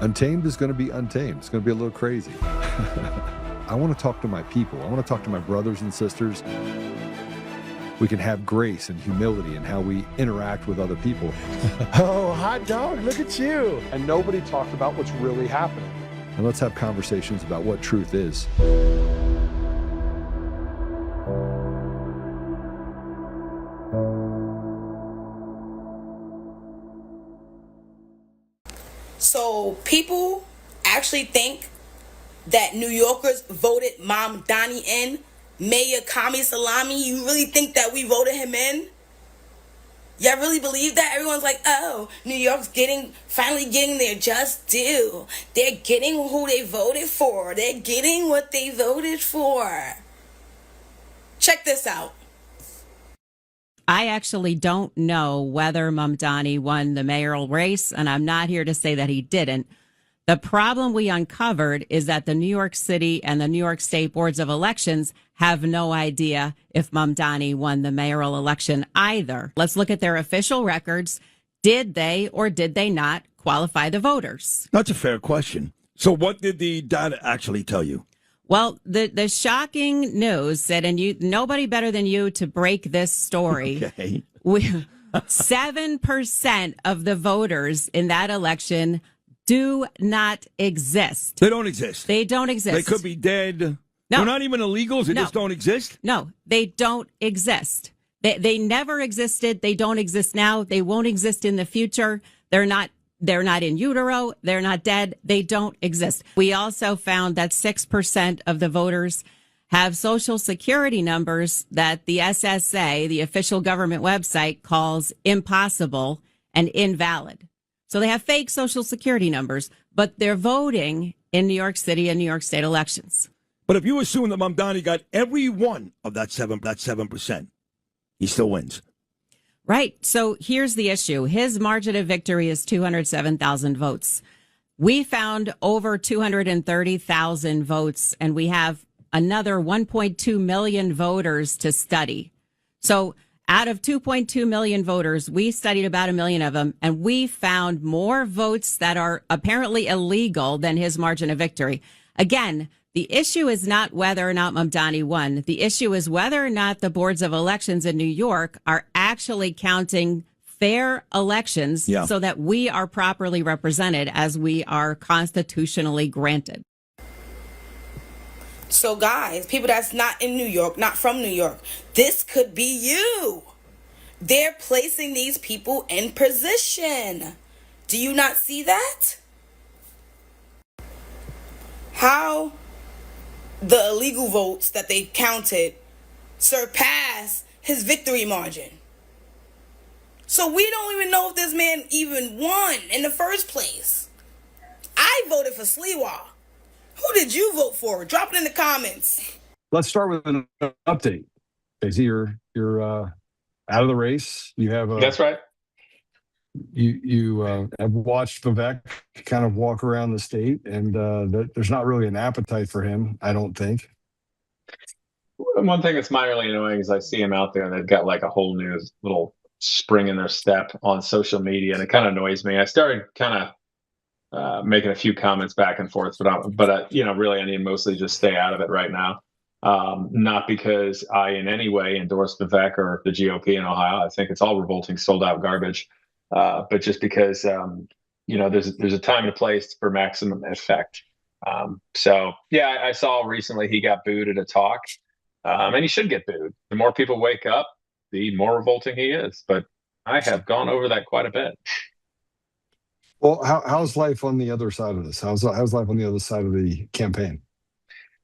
Untamed is going to be untamed. It's going to be a little crazy. I want to talk to my people. I want to talk to my brothers and sisters. We can have grace and humility in how we interact with other people. Oh, hot dog, look at you. And nobody talked about what's really happening. And let's have conversations about what truth is. So people actually think that New Yorkers voted Mom Donnie in? Mayor Kami Salami, you really think that we voted him in? Y'all really believe that? Everyone's like, oh, New York's finally getting their just due. They're getting who they voted for. They're getting what they voted for. Check this out. I actually don't know whether Mamdani won the mayoral race, and I'm not here to say that he didn't. The problem we uncovered is that the New York City and the New York State boards of elections have no idea if Mamdani won the mayoral election either. Let's look at their official records. Did they or did they not qualify the voters? That's a fair question. So what did the data actually tell you? Well, the shocking news said, and nobody better than you to break this story. Okay. 7% of the voters in that election do not exist. They don't exist. They don't exist. They could be dead. No. They're not even illegals. They just don't exist. No, they don't exist. They never existed. They don't exist now. They won't exist in the future. They're not in utero. They're not dead. They don't exist. We also found that 6% of the voters have social security numbers that the SSA, the official government website, calls impossible and invalid. So they have fake social security numbers, but they're voting in New York City and New York State elections. But if you assume that Mamdani got every one of that 7%, he still wins. Right. So here's the issue. His margin of victory is 207,000 votes. We found over 230,000 votes, and we have another 1.2 million voters to study. So out of 2.2 million voters, we studied about 1 million of them, and we found more votes that are apparently illegal than his margin of victory. Again, the issue is not whether or not Mamdani won. The issue is whether or not the boards of elections in New York are actually counting fair elections so that we are properly represented as we are constitutionally granted. So guys, people that's not in New York, not from New York, this could be you. They're placing these people in position. Do you not see that? How the illegal votes that they counted surpass his victory margin. So we don't even know if this man even won in the first place. I voted for Sliwa. Who did you vote for? Drop it in the comments. Let's start with an update. Casey, you're out of the race. You have That's right. You have watched Vivek kind of walk around the state, and there's not really an appetite for him, I don't think. One thing that's minorly annoying is I see him out there and they've got like a whole new little spring in their step on social media, and it kind of annoys me. I started kind of making a few comments back and forth, but really I need to mostly just stay out of it right now. Not because I in any way endorse Vivek or the GOP in Ohio. I think it's all revolting, sold out garbage. But just because, there's a time and a place for maximum effect. I saw recently he got booed at a talk, and he should get booed. The more people wake up, the more revolting he is. But I have gone over that quite a bit. Well, how's life on the other side of this? How's life on the other side of the campaign?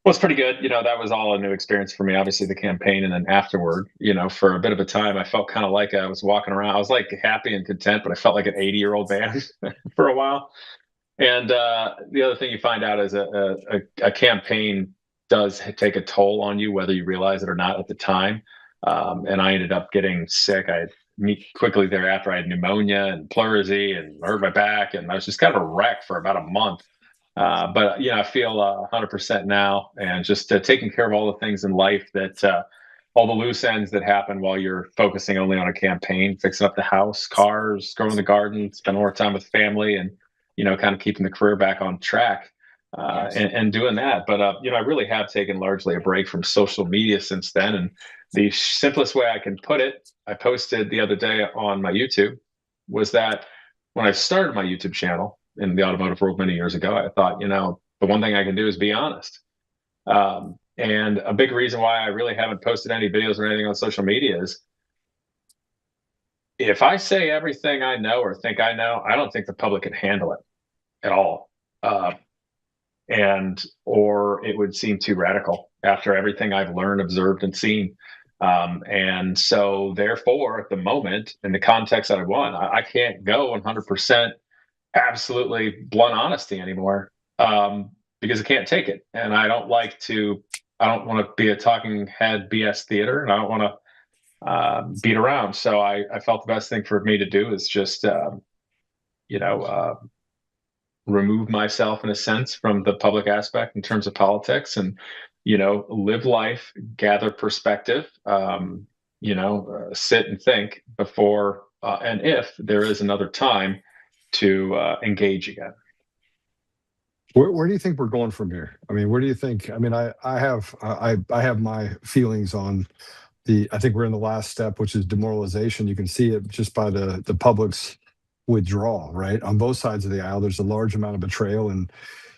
Well, it's pretty good. That was all a new experience for me, obviously the campaign. And then afterward, for a bit of a time, I felt kind of like I was walking around. I was like happy and content, but I felt like an 80-year-old man for a while. And the other thing you find out is a campaign does take a toll on you, whether you realize it or not at the time. And I ended up getting sick. Quickly thereafter, I had pneumonia and pleurisy and hurt my back. And I was just kind of a wreck for about a month. But I feel 100% now, and just taking care of all the things in life that all the loose ends that happen while you're focusing only on a campaign, fixing up the house, cars, growing the garden, spend more time with family, and kind of keeping the career back on track and doing that. But, I really have taken largely a break from social media since then. And the simplest way I can put it, I posted the other day on my YouTube, was that when I started my YouTube channel in the automotive world many years ago, I thought, the one thing I can do is be honest. And a big reason why I really haven't posted any videos or anything on social media is if I say everything I know or think I know, I don't think the public can handle it at all. Or it would seem too radical after everything I've learned, observed, and seen. And so therefore, at the moment, in the context that I want, I can't go 100% absolutely blunt honesty anymore because I can't take it. And I don't want to be a talking head BS theater, and I don't want to beat around. So I felt the best thing for me to do is just, remove myself in a sense from the public aspect in terms of politics and, live life, gather perspective, sit and think before and if there is another time to engage again. Where do you think we're going from here? I mean, where do you think? I mean, I have my feelings on I think we're in the last step, which is demoralization. You can see it just by the public's withdrawal, right? On both sides of the aisle, there's a large amount of betrayal. And,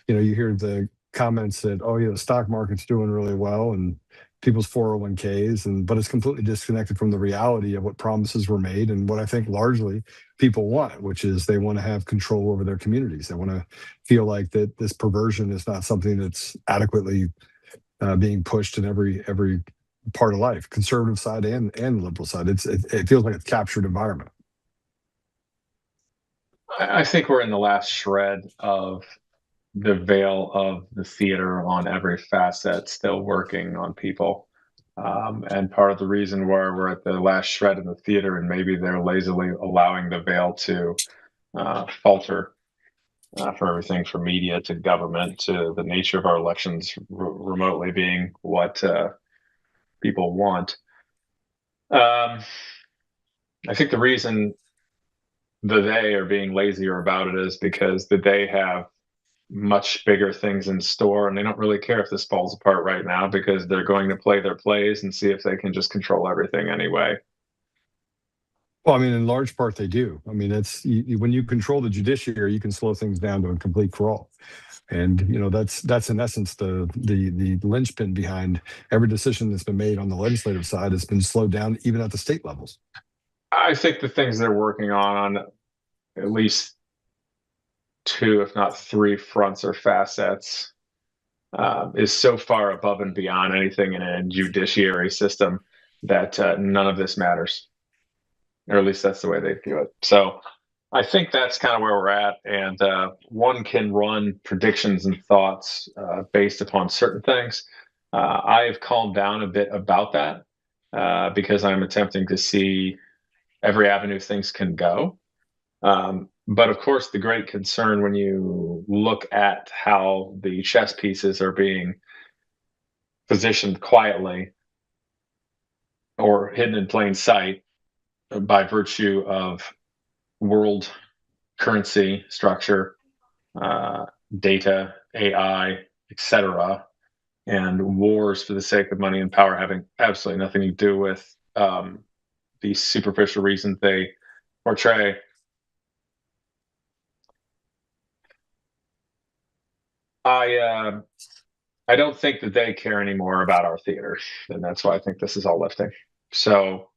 you hear the comments that, oh, yeah, the stock market's doing really well and people's 401ks, but it's completely disconnected from the reality of what promises were made and what I think largely people want, which is they want to have control over their communities. They want to feel like that this perversion is not something that's adequately being pushed in every part of life, conservative side and liberal side. It feels like it's captured environment. I think we're in the last shred of the veil of the theater on every facet still working on people. And part of the reason why we're at the last shred of the theater and maybe they're lazily allowing the veil to falter for everything from media to government to the nature of our elections remotely being what people want. I think the reason they are being lazier about it is because they have much bigger things in store and they don't really care if this falls apart right now because they're going to play their plays and see if they can just control everything anyway. Well, I mean, in large part they do. I mean, it's when you control the judiciary, you can slow things down to a complete crawl. And that's in essence the linchpin behind every decision that's been made on the legislative side has been slowed down even at the state levels. I think the things they're working on at least 2, if not 3 fronts or facets is so far above and beyond anything in a judiciary system that none of this matters, or at least that's the way they view it. So I think that's kind of where we're at. And one can run predictions and thoughts based upon certain things. I've calmed down a bit about that because I'm attempting to see every avenue things can go. But of course, the great concern when you look at how the chess pieces are being positioned quietly or hidden in plain sight by virtue of world currency structure, data, AI, etc., and wars for the sake of money and power having absolutely nothing to do with the superficial reasons they portray. I don't think that they care anymore about our theater, and that's why I think this is all lifting. So,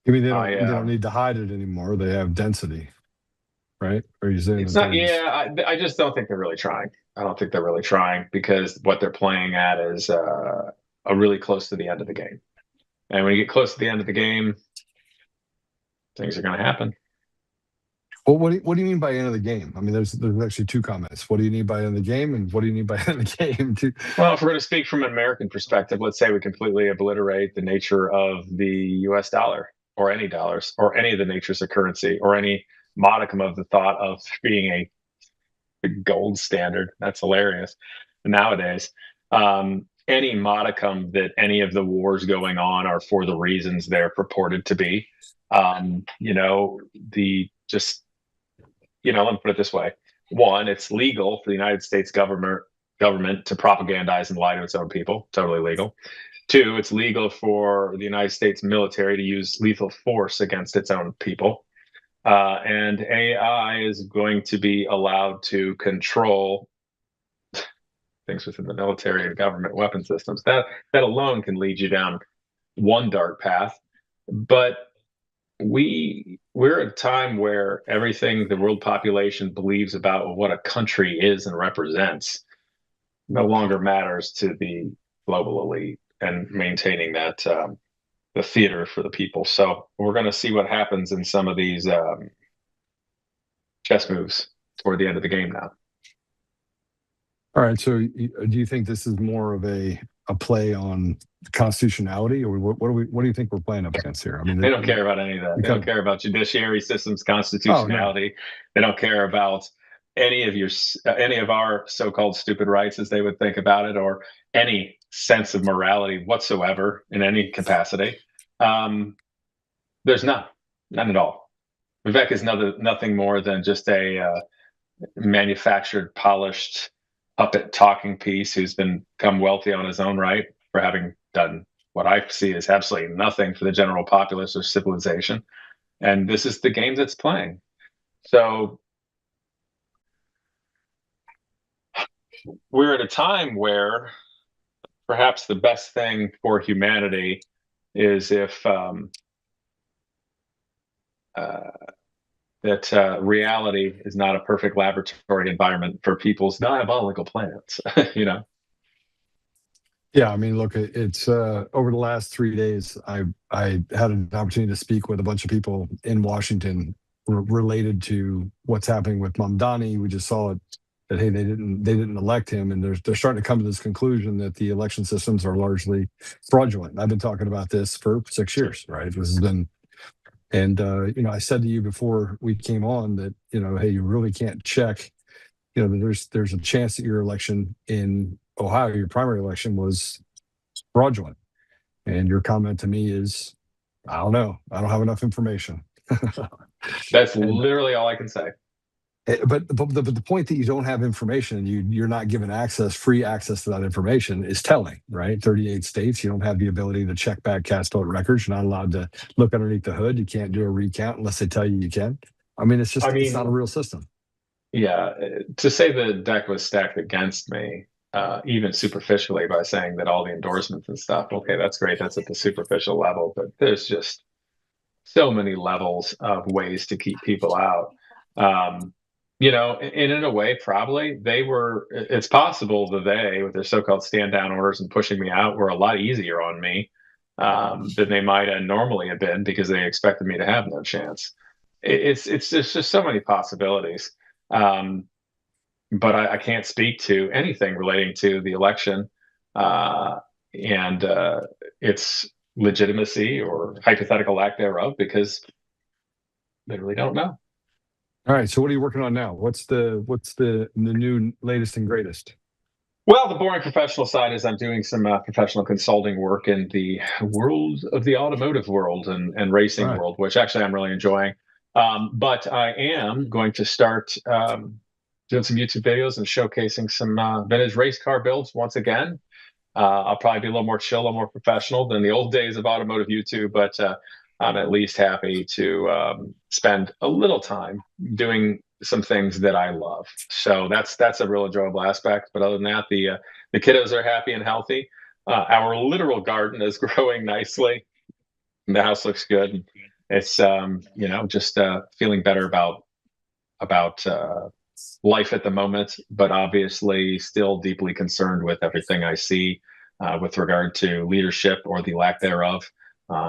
you mean they don't need to hide it anymore? They have density, right? Or you saying it's not? Yeah, I just don't think they're really trying. I don't think they're really trying because what they're playing at is a really close to the end of the game, and when you get close to the end of the game, things are going to happen. Well, what do you mean by end of the game? I mean, there's actually 2 comments. What do you mean by end of the game, and what do you mean by end of the game? Well, if we're going to speak from an American perspective, let's say we completely obliterate the nature of the U.S. dollar, or any dollars, or any of the natures of currency, or any modicum of the thought of being a gold standard. That's hilarious nowadays. Any modicum that any of the wars going on are for the reasons they're purported to be. Let me put it this way. one, it's legal for the United States government to propagandize and lie to its own people. Totally legal. Two, it's legal for the United States military to use lethal force against its own people. And AI is going to be allowed to control things within the military and government weapon systems. That alone can lead you down one dark path. But we're at a time where everything the world population believes about what a country is and represents no longer matters to the global elite, and maintaining that the theater for the people. So we're going to see what happens in some of these chess moves toward the end of the game now. All right. So do you think this is more of a play on constitutionality, or what do you think we're playing up against here? I mean, they don't care about any of that. They don't care about judiciary systems, constitutionality. Oh, no. They don't care about any of our so-called stupid rights, as they would think about it, or any sense of morality whatsoever in any capacity. There's none at all. Vivek is nothing more than just a manufactured, polished puppet talking piece who's become wealthy on his own right for having done what I see as absolutely nothing for the general populace or civilization. And this is the game that's playing. So we're at a time where perhaps the best thing for humanity is if reality is not a perfect laboratory environment for people's diabolical plans, you know? Yeah, I mean, look, it's over the last 3 days, I had an opportunity to speak with a bunch of people in Washington related to what's happening with Mamdani. We just saw it that, hey, they didn't elect him, and they're starting to come to this conclusion that the election systems are largely fraudulent. I've been talking about this for 6 years, right? This has been. And, I said to you before we came on that, hey, you really can't check, that there's a chance that your election in Ohio, your primary election, was fraudulent. And your comment to me is, I don't know. I don't have enough information. That's literally all I can say. But the point that you don't have information and you're not given free access to that information is telling, right? 38 states, you don't have the ability to check back cast vote records. You're not allowed to look underneath the hood. You can't do a recount unless they tell you can. I mean, it's not a real system. Yeah, to say the deck was stacked against me, even superficially, by saying that all the endorsements and stuff, okay, that's great. That's at the superficial level, but there's just so many levels of ways to keep people out. And in a way, probably it's possible that they, with their so-called stand down orders and pushing me out, were a lot easier on me than they might normally have been, because they expected me to have no chance. It's just so many possibilities. But I can't speak to anything relating to the election and its legitimacy or hypothetical lack thereof, because they really don't know. All right. So what are you working on now? What's the new latest and greatest? Well, the boring professional side is I'm doing some professional consulting work in the world of the automotive world and racing world, which actually I'm really enjoying. But I am going to start doing some YouTube videos and showcasing some vintage race car builds once again. I'll probably be a little more chill, a little more professional than the old days of automotive YouTube, but I'm at least happy to spend a little time doing some things that I love. So that's a real enjoyable aspect. But other than that, the kiddos are happy and healthy. Our literal garden is growing nicely. The house looks good. It's just feeling better about life at the moment, but obviously still deeply concerned with everything I see with regard to leadership or the lack thereof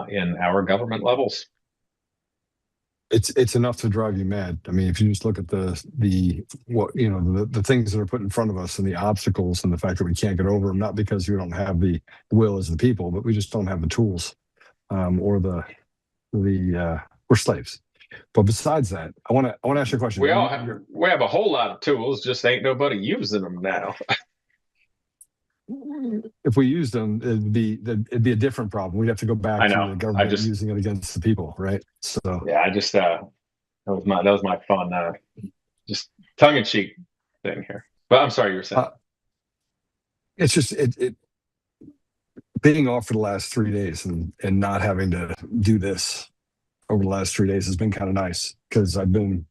in our government levels. It's enough to drive you mad. I mean, if you just look at the things that are put in front of us and the obstacles and the fact that we can't get over them, not because we don't have the will as the people, but we just don't have the tools or we're slaves. But besides that, I want to ask you a question. We have a whole lot of tools, just ain't nobody using them now. If we used them, it'd be a different problem. We'd have to go back to the government using it against the people, right? So yeah, that was my fun. Just tongue-in-cheek thing here. But I'm sorry, you were saying. It's just it being off for the last 3 days and not having to do this over the last 3 days has been kind of nice, because I've been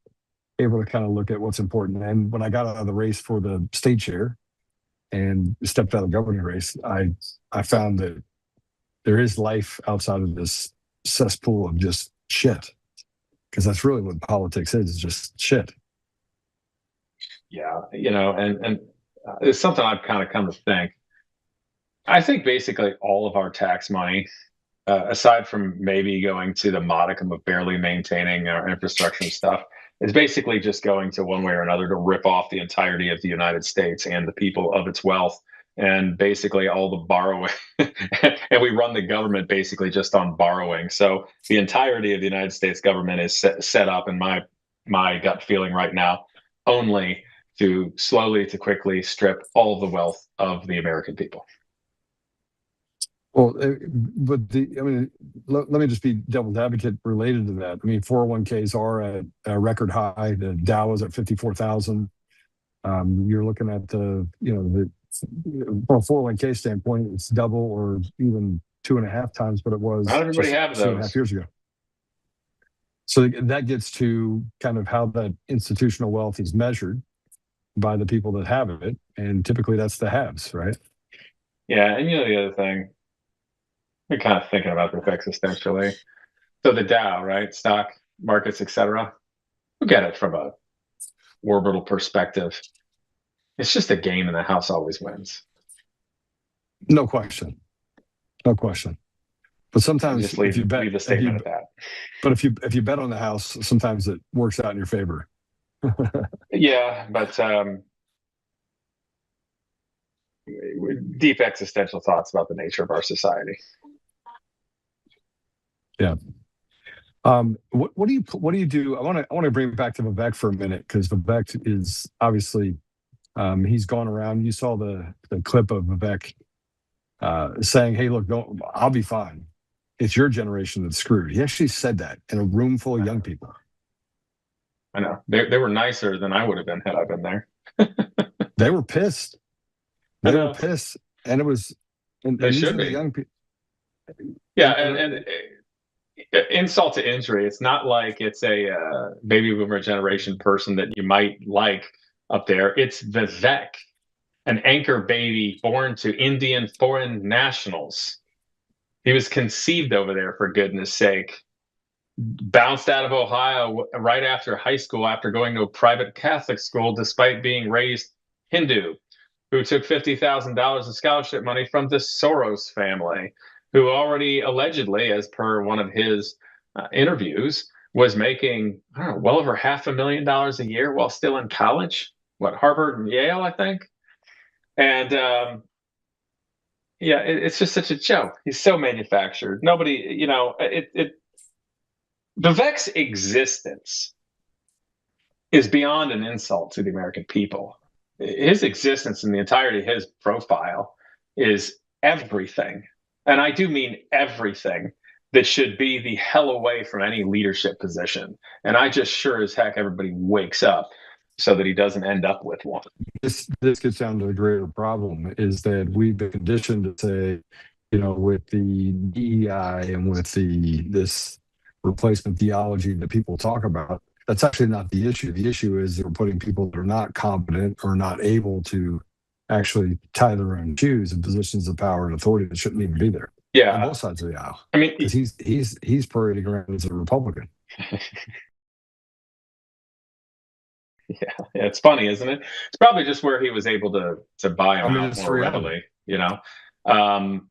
able to kind of look at what's important. And when I got out of the race for the state chair and stepped out of the governing race, I found that there is life outside of this cesspool of just shit, because that's really what politics is just shit. Yeah, and it's something I've kind of come to think. I think basically all of our tax money, aside from maybe going to the modicum of barely maintaining our infrastructure and stuff, is basically just going to one way or another to rip off the entirety of the United States and the people of its wealth, and basically all the borrowing. And we run the government basically just on borrowing. So the entirety of the United States government is set up, in my gut feeling right now, only to slowly to quickly strip all of the wealth of the American people. Well, but let me just be devil's advocate related to that. I mean, 401ks are at a record high. The Dow is at 54,000. You're looking at from a 401k standpoint, it's double or even 2.5 times what it was. Not everybody has those 2.5 years ago. So that gets to kind of how that institutional wealth is measured by the people that have it, and typically that's the haves, right? Yeah, and the other thing, we're kind of thinking about this existentially. So the Dow, right, stock markets, etc. Look at it from a orbital perspective. It's just a game, and the house always wins. No question. But sometimes just leave the statement at that. But if you bet on the house, sometimes it works out in your favor. Yeah, but deep existential thoughts about the nature of our society. Yeah. What do you do? I want to bring it back to Vivek for a minute, because Vivek is obviously he's gone around. You saw the clip of Vivek saying, "Hey, look, I'll be fine. It's your generation that's screwed." He actually said that in a room full of young people. I know they were nicer than I would have been had I been there. They were pissed. They were pissed, and it was. And they should be young people. Yeah, and insult to injury. It's not like it's a baby boomer generation person that you might like up there. It's Vivek, an anchor baby born to Indian foreign nationals. He was conceived over there, for goodness sake. Bounced out of Ohio right after high school, after going to a private Catholic school, despite being raised Hindu, who took $50,000 of scholarship money from the Soros family, who already allegedly, as per one of his interviews, was making well over $500,000 a year while still in college. What, Harvard and Yale, I think? And it's just such a joke. He's so manufactured. Nobody, Vivek's existence is beyond an insult to the American people. His existence and the entirety of his profile is everything, and I do mean everything, that should be the hell away from any leadership position. And I just sure as heck everybody wakes up so that he doesn't end up with one. This gets down to the greater problem, is that we've been conditioned to say, with the DEI and with this replacement theology that people talk about, that's actually not the issue. The issue is that we're putting people that are not competent or not able to actually tie their own shoes in positions of power and authority that shouldn't even be there. Yeah, on both sides of the aisle. I mean, because he's parading around as a Republican. Yeah, it's funny, isn't it? It's probably just where he was able to buy him out more readily, And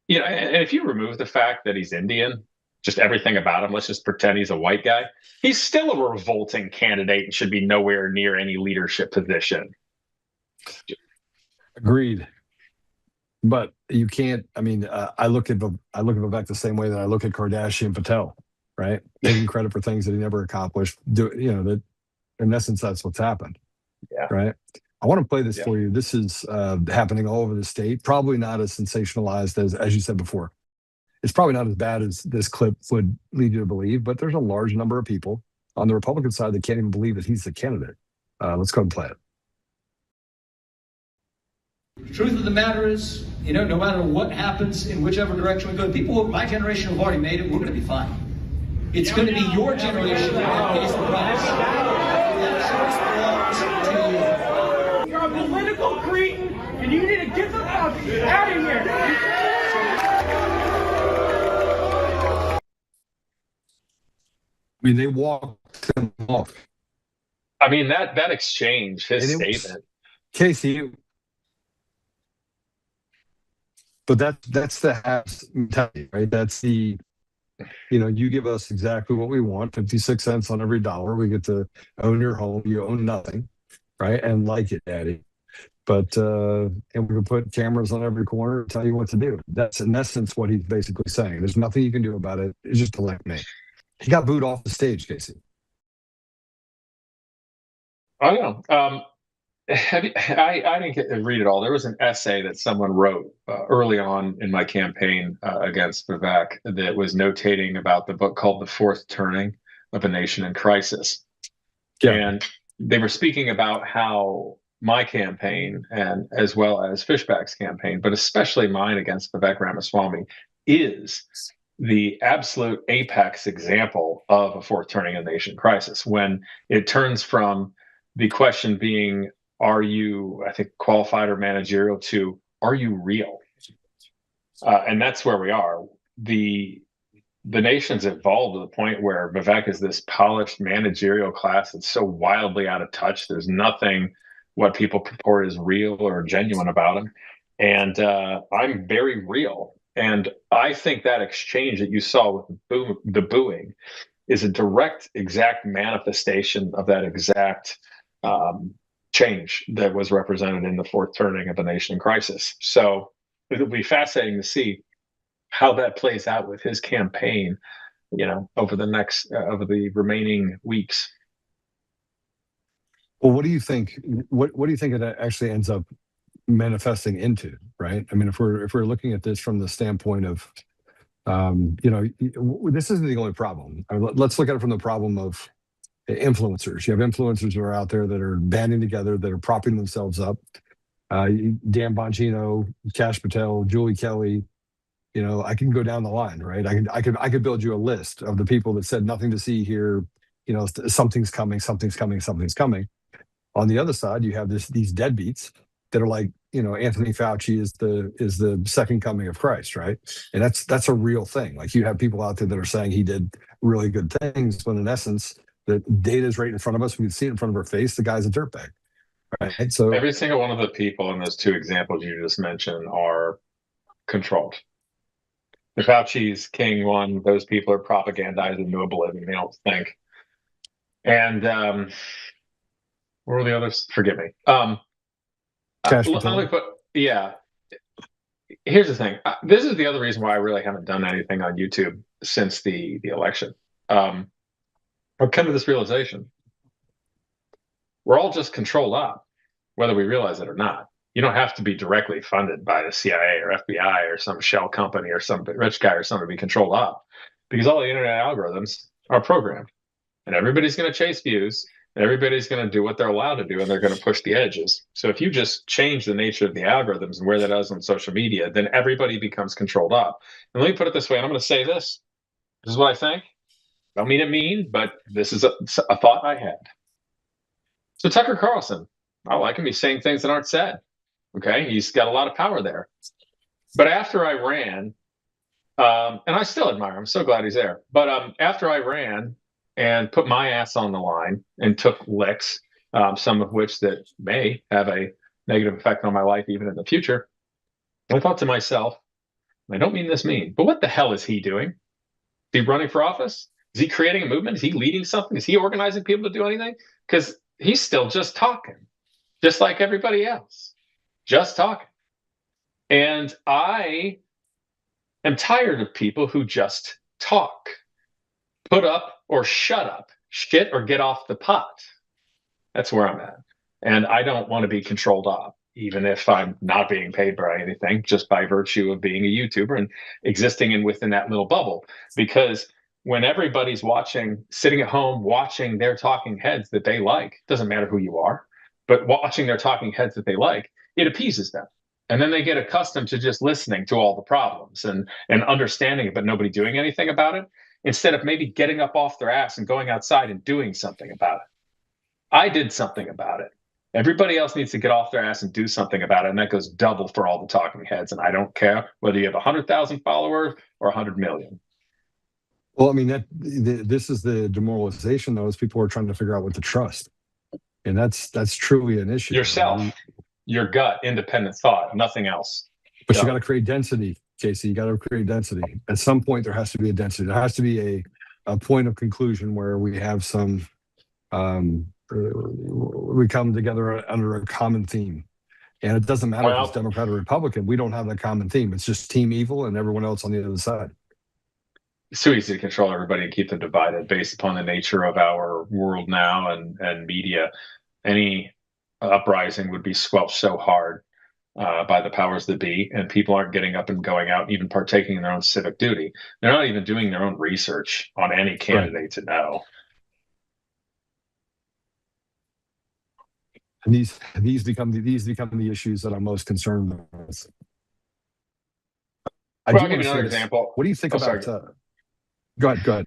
if you remove the fact that he's Indian, just everything about him, let's just pretend he's a white guy, he's still a revolting candidate and should be nowhere near any leadership position. Agreed. But you can't. I mean, I look at Vivek the same way that I look at Kardashian Patel, right? Taking credit for things that he never accomplished. That in essence, that's what's happened. Yeah. Right. I want to play this for you. This is happening all over the state. Probably not as sensationalized as you said before. It's probably not as bad as this clip would lead you to believe, but there's a large number of people on the Republican side that can't even believe that he's the candidate. Let's go and play it. The truth of the matter is, no matter what happens in whichever direction we go, people of my generation who've already made it, we're going to be fine. It's going to be your generation that pays the price. That choice belongs to you. You're a political cretin, and you need to get the fuck out of here. I mean, they walked him off. I mean, that exchange, his statement. Casey, but that's the haves mentality, right? That's the, you give us exactly what we want, 56 cents on every dollar. We get to own your home. You own nothing, right? And like it, Daddy. But, and we can put cameras on every corner and tell you what to do. That's in essence what he's basically saying. There's nothing you can do about it. It's just elect me. He got booed off the stage, Casey. I know. I didn't get to read it all. There was an essay that someone wrote early on in my campaign against Vivek that was notating about the book called The Fourth Turning of a Nation in Crisis. Yeah. And they were speaking about how my campaign, and as well as Fishback's campaign, but especially mine against Vivek Ramaswamy, is the absolute apex example of a fourth turning of the nation crisis, when it turns from the question being, are you, I think, qualified or managerial, to are you real? And that's where we are. The nation's evolved to the point where Vivek is this polished managerial class that's so wildly out of touch. There's nothing what people purport is real or genuine about him. And I'm very real. And I think that exchange that you saw with the booing is a direct, exact manifestation of that exact change that was represented in the fourth turning of the nation in crisis. So it'll be fascinating to see how that plays out with his campaign, over the remaining weeks. Well, what do you think? What do you think it actually ends up manifesting into? Right? I mean, if we're looking at this from the standpoint of, this isn't the only problem. Let's look at it from the problem of influencers. You have influencers who are out there that are banding together, that are propping themselves up. Dan Bongino, Kash Patel, Julie Kelly. I can go down the line, right? I could build you a list of the people that said nothing to see here. Something's coming, something's coming, something's coming. On the other side, you have these deadbeats that are like, Anthony Fauci is the second coming of Christ, right? And that's a real thing. Like, you have people out there that are saying he did really good things, when in essence, the data is right in front of us. We can see it in front of our face. The guy's a dirtbag, right? So every single one of the people in those two examples you just mentioned are controlled. The Fauci's King one, those people are propagandizing into oblivion. They don't think. And what were the others? Forgive me. Here's the thing. This is the other reason why I really haven't done anything on YouTube since the election. I've come to this realization: we're all just controlled up, whether we realize it or not. You don't have to be directly funded by the CIA or FBI or some shell company or some rich guy or something to be controlled up, because all the internet algorithms are programmed, and everybody's going to chase views, and everybody's going to do what they're allowed to do, and they're going to push the edges. So if you just change the nature of the algorithms and where that is on social media, then everybody becomes controlled up. And let me put it this way, and I'm going to say this. This is what I think. I don't mean it mean, but this is a thought I had. So Tucker Carlson, I like him. He's saying things that aren't said. Okay, he's got a lot of power there. But after I ran, and I still admire him, I'm so glad he's there. But after I ran and put my ass on the line and took licks, some of which that may have a negative effect on my life even in the future, I thought to myself, I don't mean this mean, but what the hell is he doing? Is he running for office? Is he creating a movement? Is he leading something? Is he organizing people to do anything? Because he's still just talking, just like everybody else. Just talking. And I am tired of people who just talk. Put up or shut up. Shit or get off the pot. That's where I'm at. And I don't want to be controlled up, even if I'm not being paid by anything, just by virtue of being a YouTuber and existing within that little bubble. Because when everybody's watching, sitting at home, watching their talking heads that they like, doesn't matter who you are, but watching their talking heads that they like, it appeases them. And then they get accustomed to just listening to all the problems and understanding it, but nobody doing anything about it, instead of maybe getting up off their ass and going outside and doing something about it. I did something about it. Everybody else needs to get off their ass and do something about it, and that goes double for all the talking heads. And I don't care whether you have 100,000 followers or 100 million. Well, I mean, this is the demoralization, though, is people are trying to figure out what to trust. And that's truly an issue. Yourself, your gut, independent thought, nothing else. But you got to create density, Casey. You got to create density. At some point, there has to be a density. There has to be a point of conclusion where we have some, we come together under a common theme. And it doesn't matter if it's Democrat or Republican. We don't have that common theme. It's just team evil and everyone else on the other side. It's too easy to control everybody and keep them divided based upon the nature of our world now and media. Any uprising would be squelched so hard by the powers that be, and people aren't getting up and going out and even partaking in their own civic duty. They're not even doing their own research on any candidate to know. And these become the issues that I'm most concerned with. I'll give you another example. What do you think about? Go ahead.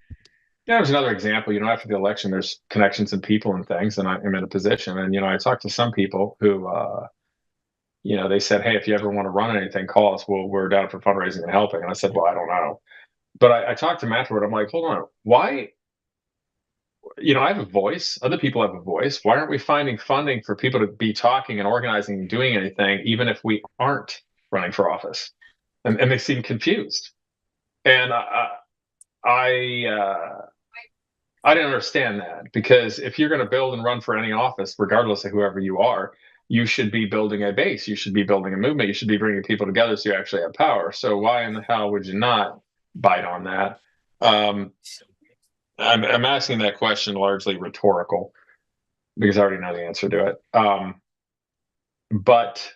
Yeah, there's another example. After the election, there's connections and people and things, and I'm in a position. And I talked to some people who, they said, "Hey, if you ever want to run anything, call us. We're down for fundraising and helping." And I said, "Well, I don't know." But I talked to him afterward. I'm like, "Hold on, why?" I have a voice. Other people have a voice. Why aren't we finding funding for people to be talking and organizing and doing anything, even if we aren't running for office? And they seem confused. And I didn't understand that, because if you're going to build and run for any office, regardless of whoever you are, you should be building a base. You should be building a movement. You should be bringing people together so you actually have power. So why in the hell would you not bite on that? I'm asking that question largely rhetorical, because I already know the answer to it. But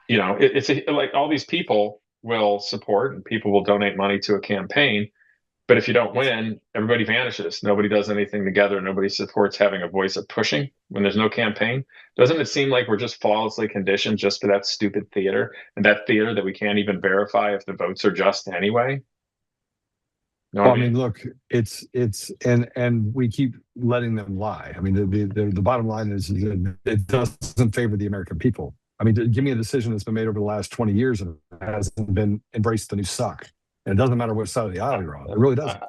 it's like all these people will support and people will donate money to a campaign. But if you don't win, everybody vanishes. Nobody does anything together. Nobody supports having a voice of pushing when there's no campaign. Doesn't it seem like we're just flawlessly conditioned just for that stupid theater, and that theater that we can't even verify if the votes are just anyway? I mean, look, it's and we keep letting them lie. I mean, the bottom line is it doesn't favor the American people. I mean, give me a decision that's been made over the last 20 years and hasn't been embraced the new suck. And it doesn't matter what side of the aisle you're on. It really doesn't.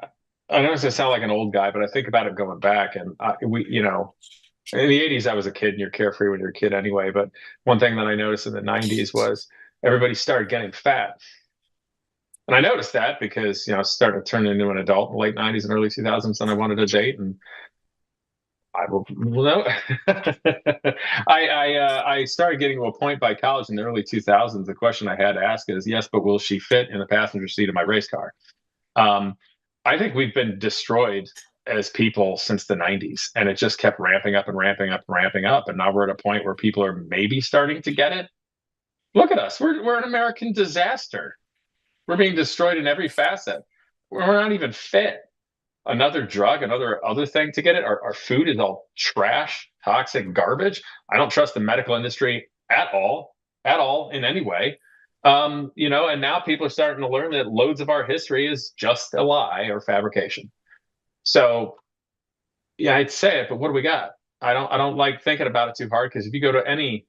I know it's going to sound like an old guy, but I think about it going back. And in the 80s, I was a kid, and you're carefree when you're a kid anyway. But one thing that I noticed in the 90s was everybody started getting fat. And I noticed that because, I started to turn into an adult in the late 90s and early 2000s, and I wanted to date. And I started getting to a point by college in the early 2000s. The question I had to ask is, yes, but will she fit in the passenger seat of my race car? I think we've been destroyed as people since the 90s, and it just kept ramping up and ramping up and ramping up. And now we're at a point where people are maybe starting to get it. Look at us. We're an American disaster. We're being destroyed in every facet. We're not even fit. Another drug, other thing to get it. Our food is all trash, toxic garbage. I don't trust the medical industry at all in any way. And now people are starting to learn that loads of our history is just a lie or fabrication. So, yeah, I'd say it, but what do we got? I don't like thinking about it too hard, because if you go to any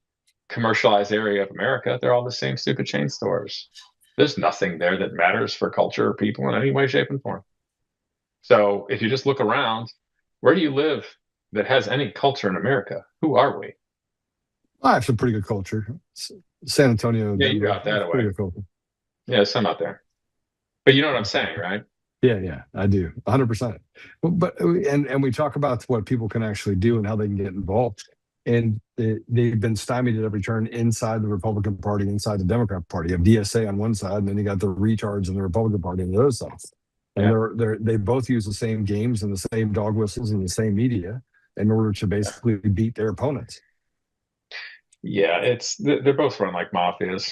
commercialized area of America, they're all the same stupid chain stores. There's nothing there that matters for culture or people in any way, shape, and form. So if you just look around, where do you live that has any culture in America? Who are we? I have some pretty good culture. San Antonio. Yeah, you got that away. Pretty good culture. Yeah, some out there. But you know what I'm saying, right? Yeah, I do. 100%. But we talk about what people can actually do and how they can get involved. And they've been stymied at every turn inside the Republican Party, inside the Democrat Party. You have DSA on one side, and then you got the retards in the Republican Party on the other side. And they both use the same games and the same dog whistles and the same media in order to basically beat their opponents. Yeah, they're both run like mafias.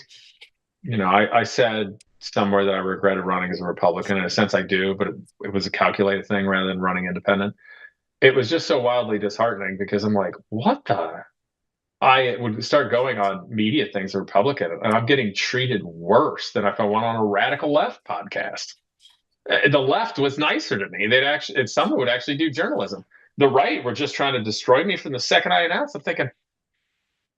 I said somewhere that I regretted running as a Republican. In a sense, I do, but it was a calculated thing rather than running independent. It was just so wildly disheartening because I'm like, what the? I would start going on media things, Republican, and I'm getting treated worse than if I went on a radical left podcast. The left was nicer to me. They'd actually, some would actually do journalism. The right were just trying to destroy me from the second I announced. I'm thinking,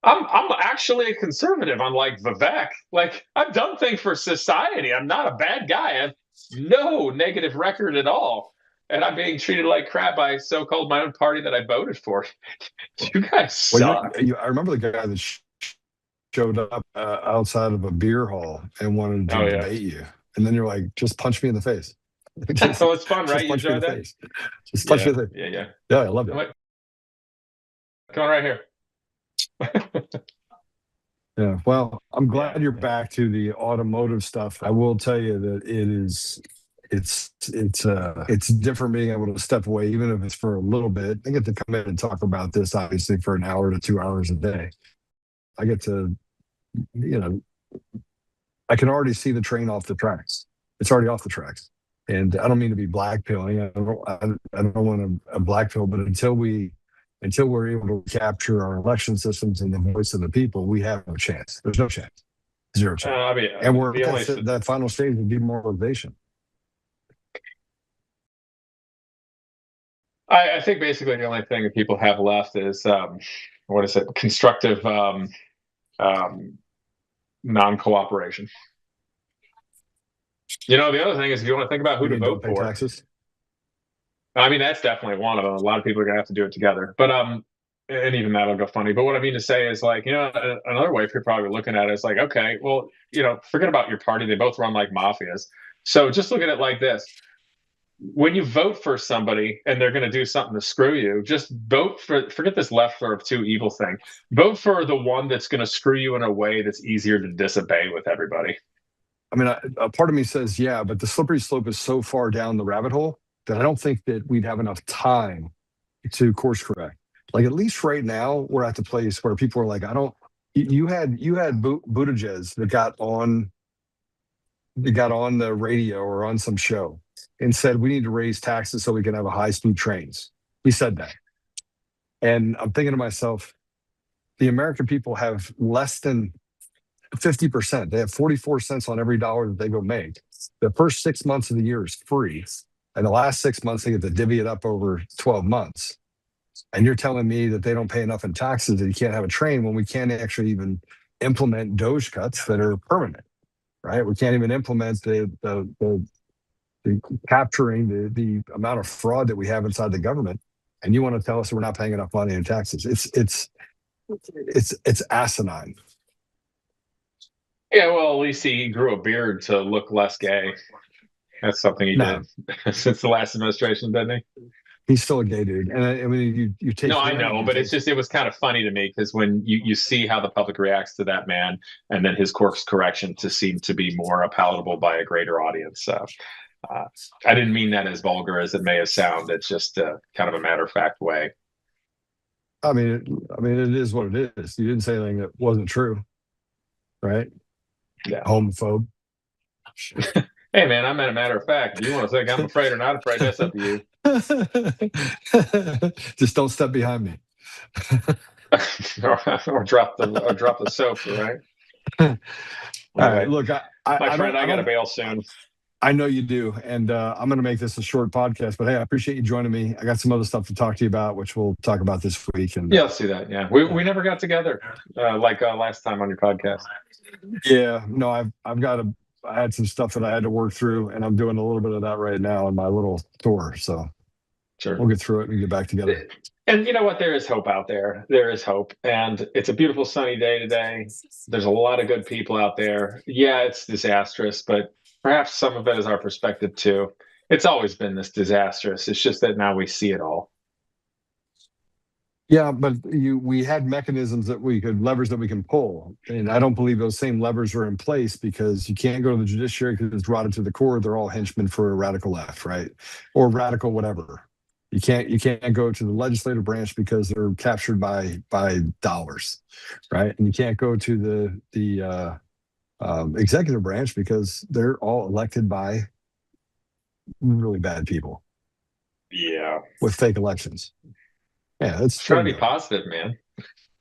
I'm actually a conservative, unlike Vivek. Like, I've done things for society. I'm not a bad guy. I have no negative record at all. And I'm being treated like crap by so-called my own party that I voted for. You guys suck. I remember the guy that showed up outside of a beer hall and wanted to debate you. And then you're like, just punch me in the face. So it's fun, right? You enjoyed that? Just punch me in the face. Yeah. Yeah, I love it. Come on right here. Yeah, well, I'm glad you're back to the automotive stuff. I will tell you that it's different being able to step away, even if it's for a little bit. I get to come in and talk about this, obviously, for an hour to 2 hours a day. I get to, I can already see the train off the tracks. It's already off the tracks. And I don't mean to be blackpilling. I don't want to blackpill, but until we're able to capture our election systems and the voice of the people, we have no chance. There's no chance. Zero chance. And we're at that final stage of demoralization. I think basically the only thing that people have left is constructive non-cooperation. The other thing is, if you want to think about who to vote for, taxes. I mean, that's definitely one of them. A lot of people are gonna have to do it together, but and even that'll go funny. But what I mean to say is, like, another way if you're probably looking at it is like, okay, well, forget about your party. They both run like mafias. So just look at it like this. When you vote for somebody and they're going to do something to screw you, just vote for, forget this left or two evil thing. Vote for the one that's going to screw you in a way that's easier to disobey with everybody. I mean, a part of me says, yeah, but the slippery slope is so far down the rabbit hole that I don't think that we'd have enough time to course correct. Like, at least right now, we're at the place where people are like, you had Buttigieg that got on the radio or on some show and said, we need to raise taxes so we can have high-speed trains. He said that. And I'm thinking to myself, the American people have less than 50%. They have 44 cents on every dollar that they go make. The first 6 months of the year is free. And the last 6 months, they get to divvy it up over 12 months. And you're telling me that they don't pay enough in taxes, that you can't have a train when we can't actually even implement Doge cuts that are permanent, right? We can't even implement the capturing the amount of fraud that we have inside the government. And you want to tell us we're not paying enough money in taxes? It's asinine. Yeah, well, at least he grew a beard to look less gay. That's something he did since the last administration, didn't he? He's still a gay dude. And I mean, you take... No, I know, but it was kind of funny to me because when you see how the public reacts to that man and then his course correction to seem to be more palatable by a greater audience. I didn't mean that as vulgar as it may have sounded. It's just kind of a matter-of-fact way. I mean, it is what it is. You didn't say anything that wasn't true, right? Yeah. Homophobe. Hey, man, I meant a matter of fact. If you want to think I'm afraid or not afraid, that's up to you. Just don't step behind me. or drop the soap, right? All right, look, my friend, I got to bail soon. I know you do, and I'm going to make this a short podcast. But hey, I appreciate you joining me. I got some other stuff to talk to you about, which we'll talk about this week. And yeah, let's do that. Yeah, we never got together like last time on your podcast. Yeah, no, I had some stuff that I had to work through, and I'm doing a little bit of that right now in my little tour. So sure, we'll get through it and get back together. And you know what? There is hope out there. There is hope. And it's a beautiful sunny day today. There's a lot of good people out there. Yeah, it's disastrous, but perhaps some of it is our perspective too. It's always been this disastrous. It's just that now we see it all. Yeah, but we had mechanisms levers that we can pull. And I don't believe those same levers are in place because you can't go to the judiciary because it's rotted to the core. They're all henchmen for a radical left, right? Or radical whatever. You can't go to the legislative branch because they're captured by dollars, right? And you can't go to the executive branch because they're all elected by really bad people Yeah. with fake elections. Yeah, it's Trying to be positive, man.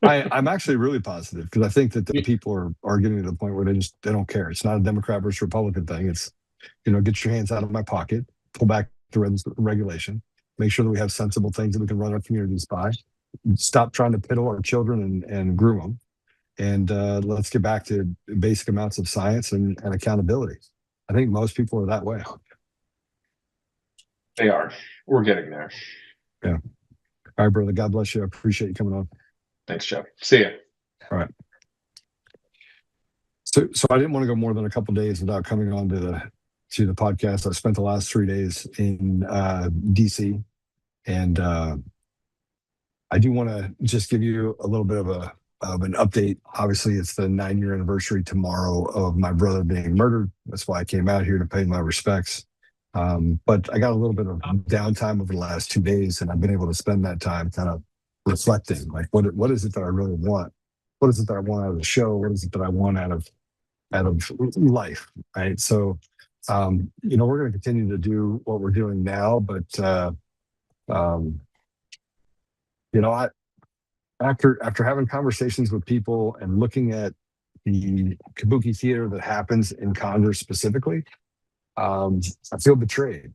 I'm actually really positive because I think that the people are getting to the point where they don't care. It's not a Democrat versus Republican thing. It's, get your hands out of my pocket, pull back the regulation, make sure that we have sensible things that we can run our communities by, stop trying to piddle our children and groom them, and let's get back to basic amounts of science and accountability. I think most people are that way. They are. We're getting there. Yeah. All right, brother. God bless you. I appreciate you coming on. Thanks, Joe. See ya. All right. So I didn't want to go more than a couple of days without coming on to the podcast. I spent the last 3 days in DC, and I do want to just give you a little bit of an update. Obviously, it's the 9-year anniversary tomorrow of my brother being murdered. That's why I came out here to pay my respects. But I got a little bit of downtime over the last 2 days, and I've been able to spend that time kind of reflecting, like what is it that I really want? What is it that I want out of the show? What is it that I want out of life? Right. So, we're going to continue to do what we're doing now, but after having conversations with people and looking at the kabuki theater that happens in Congress specifically, I feel betrayed.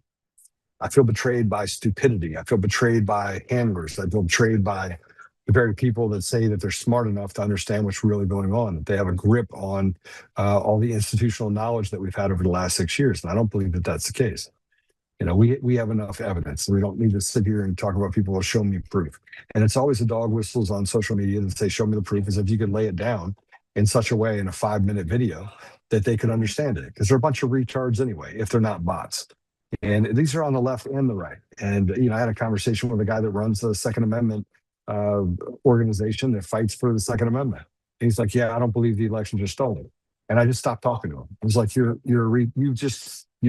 I feel betrayed by stupidity. I feel betrayed by handlers. I feel betrayed by the very people that say that they're smart enough to understand what's really going on, that they have a grip on all the institutional knowledge that we've had over the last 6 years. And I don't believe that that's the case. We have enough evidence. We don't need to sit here and talk about people who show me proof. And it's always the dog whistles on social media that say, show me the proof, as if you could lay it down in such a way in a 5-minute video that they could understand it. Because they're a bunch of retards anyway, if they're not bots. And these are on the left and the right. And, I had a conversation with a guy that runs the Second Amendment organization that fights for the Second Amendment. And he's like, yeah, I don't believe the elections are stolen. And I just stopped talking to him. I was like, you've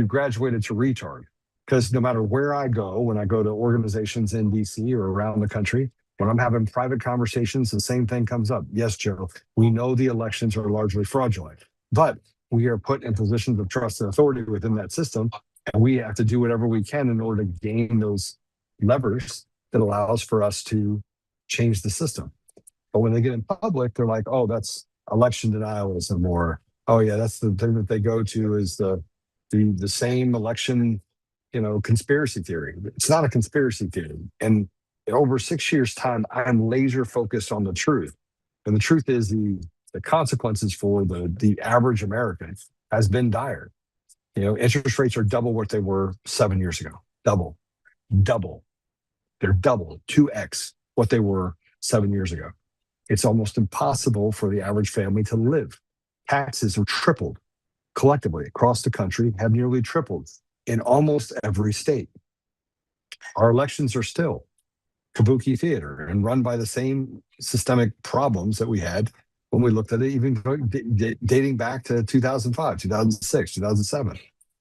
graduated to retard. Because no matter where I go, when I go to organizations in DC or around the country, when I'm having private conversations, the same thing comes up. Yes, Joe, we know the elections are largely fraudulent, but we are put in positions of trust and authority within that system. And we have to do whatever we can in order to gain those levers that allows for us to change the system. But when they get in public, they're like, oh, that's election denialism, or, oh yeah, that's the thing that they go to is the same election, conspiracy theory. It's not a conspiracy theory. And in over 6 years' time, I am laser focused on the truth. And the truth is the consequences for the average American has been dire. Interest rates are double what they were 7 years ago. Double. They're double, 2x what they were 7 years ago. It's almost impossible for the average family to live. Taxes have tripled collectively across the country, have nearly tripled in almost every state. Our elections are still kabuki theater and run by the same systemic problems that we had when we looked at it, even dating back to 2005, 2006, 2007.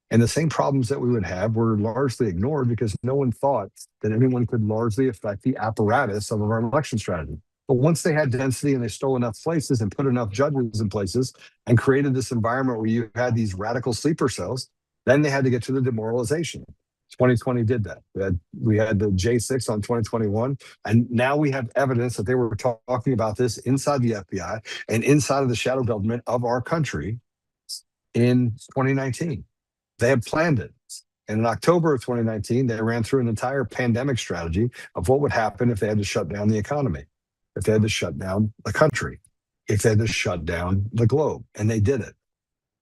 And the same problems that we would have were largely ignored because no one thought that anyone could largely affect the apparatus of our election strategy. But once they had density and they stole enough places and put enough judges in places and created this environment where you had these radical sleeper cells, then they had to get to the demoralization. 2020 did that. We had the J6 on 2021, and now we have evidence that they were talking about this inside the FBI and inside of the shadow government of our country in 2019. They had planned it. And in October of 2019, they ran through an entire pandemic strategy of what would happen if they had to shut down the economy, if they had to shut down the country, if they had to shut down the globe. And they did it.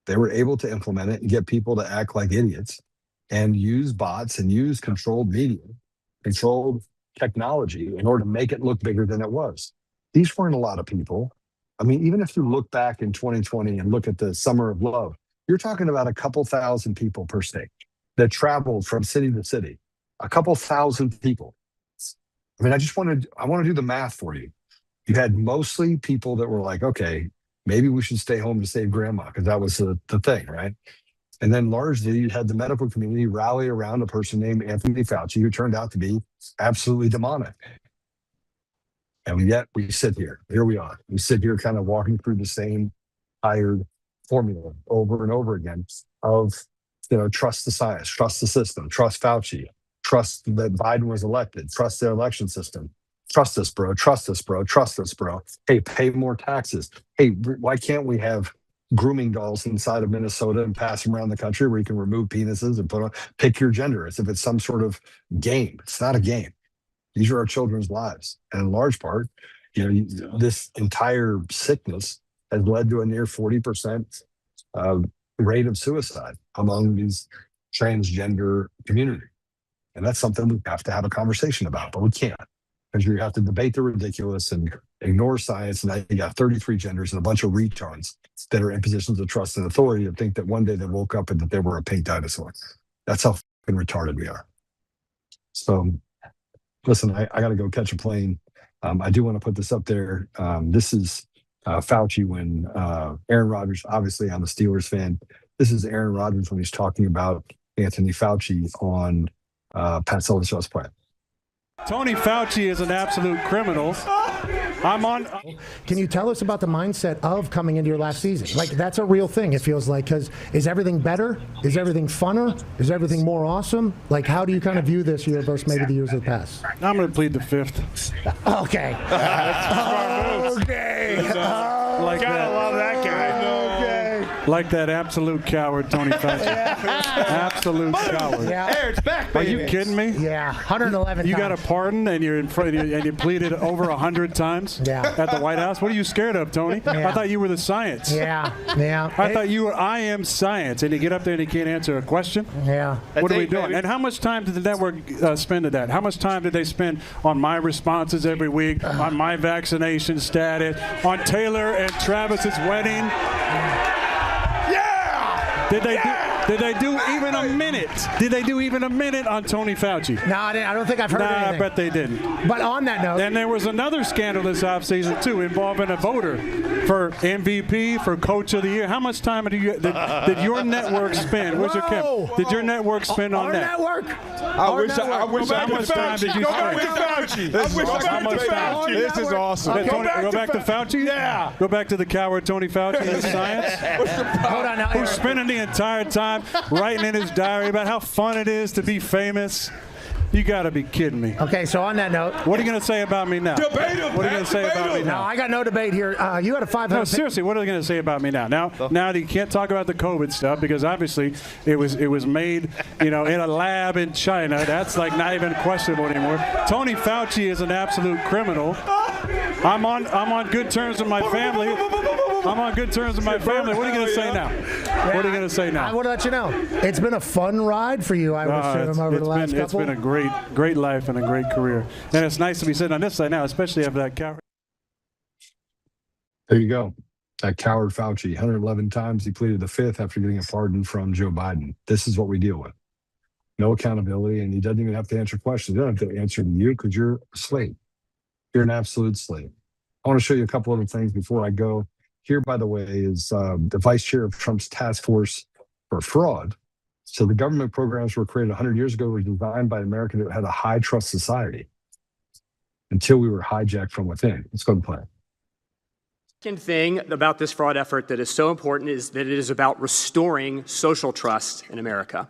They were able to implement it and get people to act like idiots and use bots and use controlled media, controlled technology in order to make it look bigger than it was. These weren't a lot of people. I mean, even if you look back in 2020 and look at the Summer of Love, you're talking about a couple thousand people per state that traveled from city to city, a couple thousand people. I mean, I want to do the math for you. You had mostly people that were like, okay, maybe we should stay home to save grandma, because that was the thing, right? And then largely you had the medical community rally around a person named Anthony Fauci, who turned out to be absolutely demonic. And yet we sit here we are. We sit here kind of walking through the same tired formula over and over again of, trust the science, trust the system, trust Fauci, trust that Biden was elected, trust their election system. Trust us, bro. Trust us, bro. Trust us, bro. Hey, pay more taxes. Hey, why can't we have grooming dolls inside of Minnesota and pass them around the country where you can remove penises and pick your gender as if it's some sort of game? It's not a game. These are our children's lives. And in large part, this entire sickness has led to a near 40% rate of suicide among these transgender community. And that's something we have to have a conversation about, but we can't. Because you have to debate the ridiculous and ignore science. And now you got 33 genders and a bunch of retards that are in positions of trust and authority and think that one day they woke up and that they were a pink dinosaur. That's how fucking retarded we are. So, listen, I got to go catch a plane. I do want to put this up there. This is Fauci when Aaron Rodgers, obviously I'm a Steelers fan. This is Aaron Rodgers when he's talking about Anthony Fauci on Pat Sullivan's plan. Tony Fauci is an absolute criminal. Can you tell us about the mindset of coming into your last season? Like, that's a real thing, it feels like, because is everything better? Is everything funner? Is everything more awesome? Like, how do you kind of view this year versus maybe the years that pass? I'm going to plead the fifth. Okay. Okay. Gotta love that guy. Like that absolute coward, Tony Fauci. Absolute coward. Yeah. Hey, it's back, baby. Are you kidding me? Yeah, 111 You times. got a pardon and you're in front and you pleaded over 100 times at the White House? What are you scared of, Tony? Yeah. I thought you were the science. Yeah. I thought you were I am science, and you get up there and you can't answer a question? Yeah. What are we doing? And how much time did the network spend at that? How much time did they spend on my responses every week, on my vaccination status, on Taylor and Travis's wedding? Did they do even a minute? Did they do even a minute on Tony Fauci? No, I don't think I've heard anything. I bet they didn't. But on that note, And there was another scandal this offseason, too, involving a voter for MVP, for Coach of the Year. How much time did your network spend? Where's your Kim? Did your network spend on that? network. I wish I How much time did you Go spend? back to Fauci. I wish I How could much to time? Fauci. This is awesome. Go back to Fauci? Yeah. Go back to the coward Tony Fauci and his science? Hold on now. Who's spending the entire time writing in his diary about how fun it is to be famous? You got to be kidding me. Okay, so on that note, What are you going to say about me now? Debate him, What are you going to say debate about me him. no, now? I got no debate here. You had a 500. No, seriously, what are they going to say about me now? Now you can't talk about the COVID stuff because obviously it was made, in a lab in China. That's like not even questionable anymore. Tony Fauci is an absolute criminal. I'm on good terms with my family. I'm on good terms with my family. What are you going to say now? What are you going to say now? I want to let you know, it's been a fun ride for you, I would assume, over the last couple. It's been a great life and a great career. And it's nice to be sitting on this side now, especially after that coward. There you go. That coward Fauci, 111 times he pleaded the fifth after getting a pardon from Joe Biden. This is what we deal with. No accountability, and he doesn't even have to answer questions. He doesn't have to answer to you because you're a slave. You're an absolute slave. I want to show you a couple other things before I go. Here, by the way, is the vice chair of Trump's task force for fraud. So the government programs were created 100 years ago, were designed by Americans that had a high trust society until we were hijacked from within. Let's go and play. Second thing about this fraud effort that is so important is that it is about restoring social trust in America.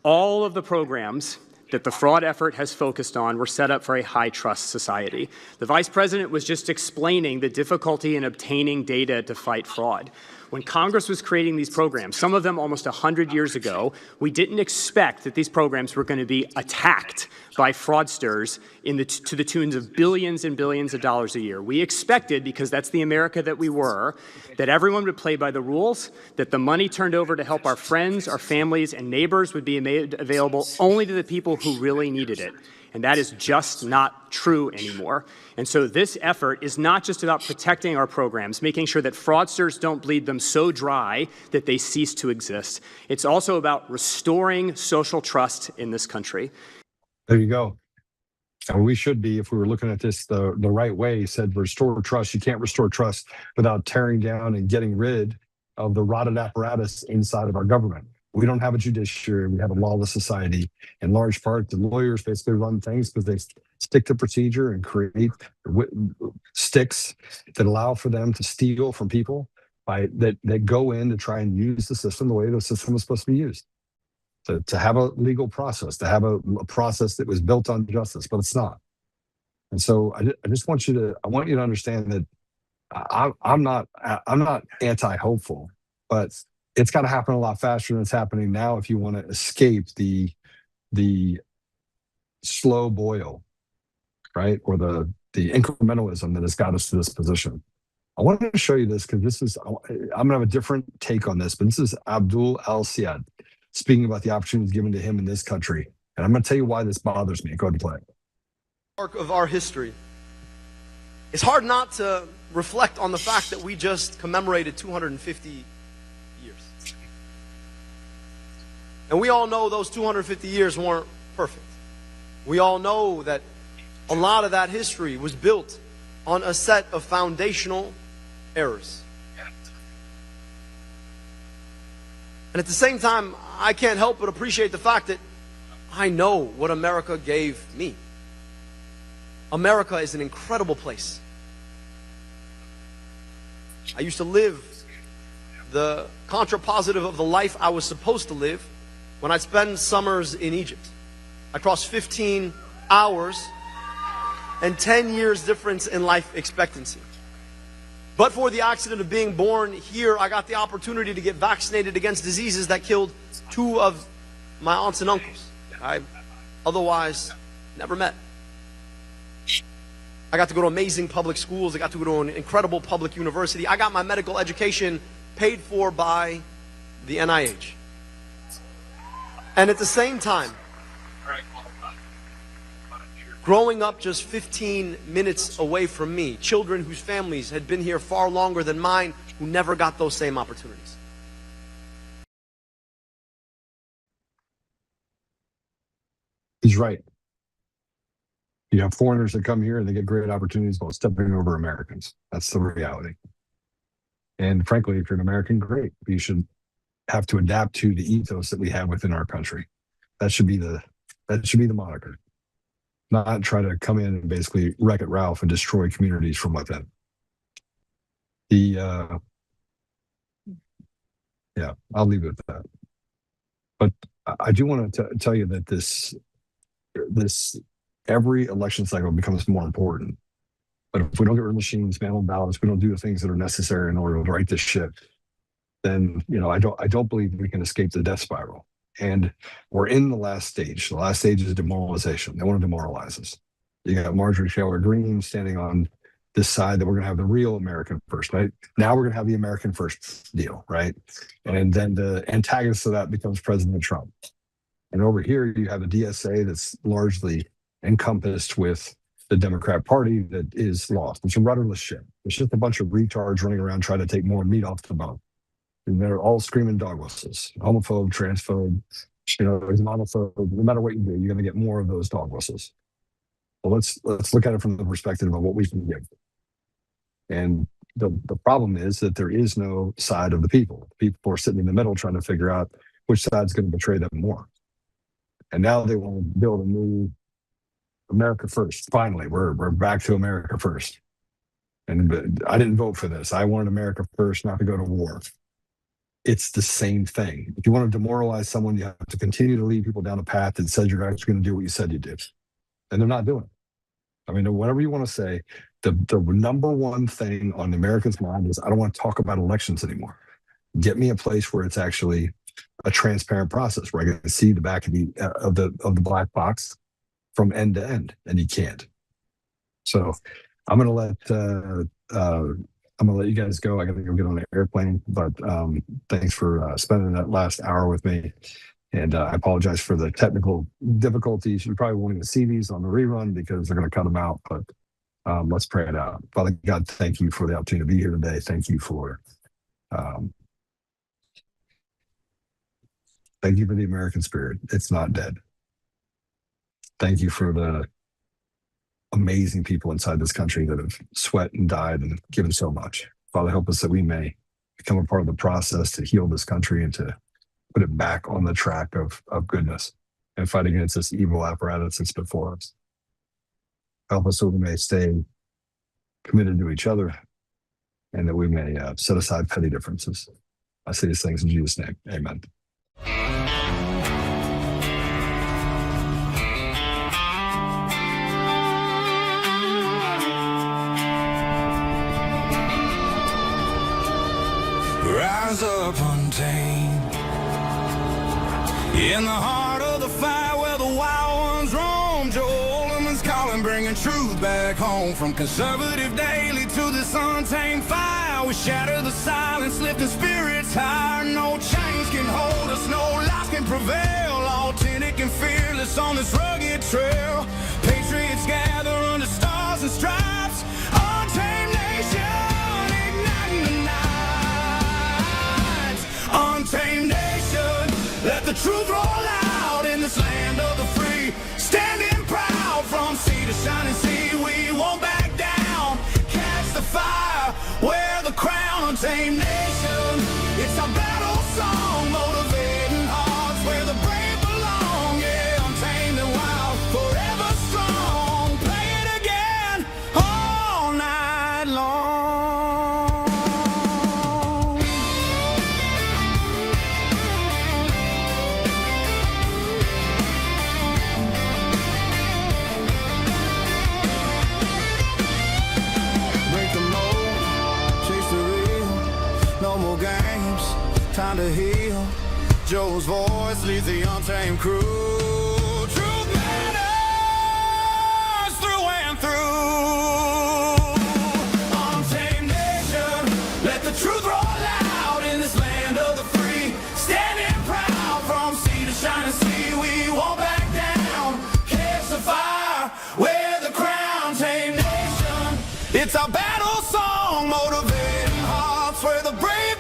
All of the programs that the fraud effort has focused on were set up for a high trust society. The vice president was just explaining the difficulty in obtaining data to fight fraud. When Congress was creating these programs, some of them almost 100 years ago, we didn't expect that these programs were going to be attacked by fraudsters to the tunes of billions and billions of dollars a year. We expected, because that's the America that we were, that everyone would play by the rules, that the money turned over to help our friends, our families, and neighbors would be made available only to the people who really needed it. And that is just not true anymore. And so this effort is not just about protecting our programs, making sure that fraudsters don't bleed them so dry that they cease to exist. It's also about restoring social trust in this country. There you go. And we should be, if we were looking at this the right way, said restore trust. You can't restore trust without tearing down and getting rid of the rotted apparatus inside of our government. We don't have a judiciary. We have a lawless society. In large part, the lawyers basically run things because they stick to procedure and create sticks that allow for them to steal from people. that go in to try and use the system the way the system was supposed to be used. To have a legal process, to have a process that was built on justice, but it's not. And so I just want you to understand that I'm not anti-hopeful, but it's got to happen a lot faster than it's happening now if you want to escape the slow boil, right? Or the incrementalism that has got us to this position. I wanted to show you this because I'm gonna have a different take on this, but this is Abdul Al-Syed speaking about the opportunities given to him in this country. And I'm gonna tell you why this bothers me. Go ahead and play. Arc of our history. It's hard not to reflect on the fact that we just commemorated 250 years. And we all know those 250 years weren't perfect. We all know that a lot of that history was built on a set of foundational errors. And at the same time, I can't help but appreciate the fact that I know what America gave me. America is an incredible place. I used to live the contrapositive of the life I was supposed to live when I'd spend summers in Egypt. I crossed 15 hours and 10 years difference in life expectancy. But for the accident of being born here, I got the opportunity to get vaccinated against diseases that killed 2 of my aunts and uncles I otherwise never met. I got to go to amazing public schools. I got to go to an incredible public university. I got my medical education paid for by the NIH. And at the same time, growing up just 15 minutes away from me, children whose families had been here far longer than mine, who never got those same opportunities. He's right. You have foreigners that come here and they get great opportunities while stepping over Americans. That's the reality. And frankly, if you're an American, great. But you should have to adapt to the ethos that we have within our country. That should be the moniker. Not try to come in and basically Wreck-It Ralph and destroy communities from within. Yeah, I'll leave it at that. But I do want to tell you that this every election cycle becomes more important. But if we don't get rid of machines, mail-in ballots, we don't do the things that are necessary in order to right this ship, then I don't believe we can escape the death spiral. And we're in the last stage. The last stage is demoralization. They want to demoralize us. You got Marjorie Taylor Greene standing on this side that we're going to have the real American first, right? Now we're going to have the American first deal, right? And then the antagonist of that becomes President Trump. And over here, you have a DSA that's largely encompassed with the Democrat Party that is lost. It's a rudderless ship. It's just a bunch of retards running around trying to take more meat off the bone. And they're all screaming dog whistles. Homophobe, transphobe, Islamophobe. No matter what you do, you're going to get more of those dog whistles. Well, let's look at it from the perspective of what we can give. And the problem is that there is no side of the people. People are sitting in the middle trying to figure out which side's going to betray them more. And now they want to build a new America first. Finally, we're back to America first. And I didn't vote for this. I wanted America first, not to go to war. It's the same thing. If you want to demoralize someone, you have to continue to lead people down a path that says you're actually going to do what you said you did. And they're not doing it. I mean, whatever you want to say, the number one thing on Americans' mind is I don't want to talk about elections anymore. Get me a place where it's actually a transparent process where I can see the back of the black box from end to end, and you can't. So I'm gonna let you guys go. I gotta go get on an airplane, but thanks for spending that last hour with me. And I apologize for the technical difficulties. You probably won't even see these on the rerun because they're going to cut them out, but let's pray it out. Father God, thank you for the opportunity to be here today. Thank you for the American spirit. It's not dead. Thank you for the amazing people inside this country that have sweat and died and given so much. Father, help us that we may become a part of the process to heal this country and to put it back on the track of goodness and fight against this evil apparatus that's before us. Help us so we may stay committed to each other, and that we may set aside petty differences. I say these things in Jesus' name. Amen. Rise up untamed in the heart of the fire where the wild ones roam. Joe Oltmann's calling, bringing truth back home. From conservative daily to this untamed fire, we shatter the silence, lifting spirits higher. No chains can hold us, no lies can prevail. Authentic and fearless on this rugged trail. Patriots gather under stars and stripes. Untamed nation, igniting the night. Untamed nation, let the truth roll out in this land of the free. Standing proud from sea to shining sea, we won't back down. Catch the fire, wear the crown. Untamed nation, it's our battle song, motivating hearts where the brave belong. Yeah, untamed and wild, forever strong. Play it again all night long. Break the mold, chase the real. No more games, time to heal. Joe's voice leads the untamed crew. Truth matters through and through. Untamed nation, let the truth roll out in this land of the free. Standing proud from sea to shining sea, we won't back down. Catch the fire, wear the crown. Untamed nation, it's our battle song, motivating hearts where the brave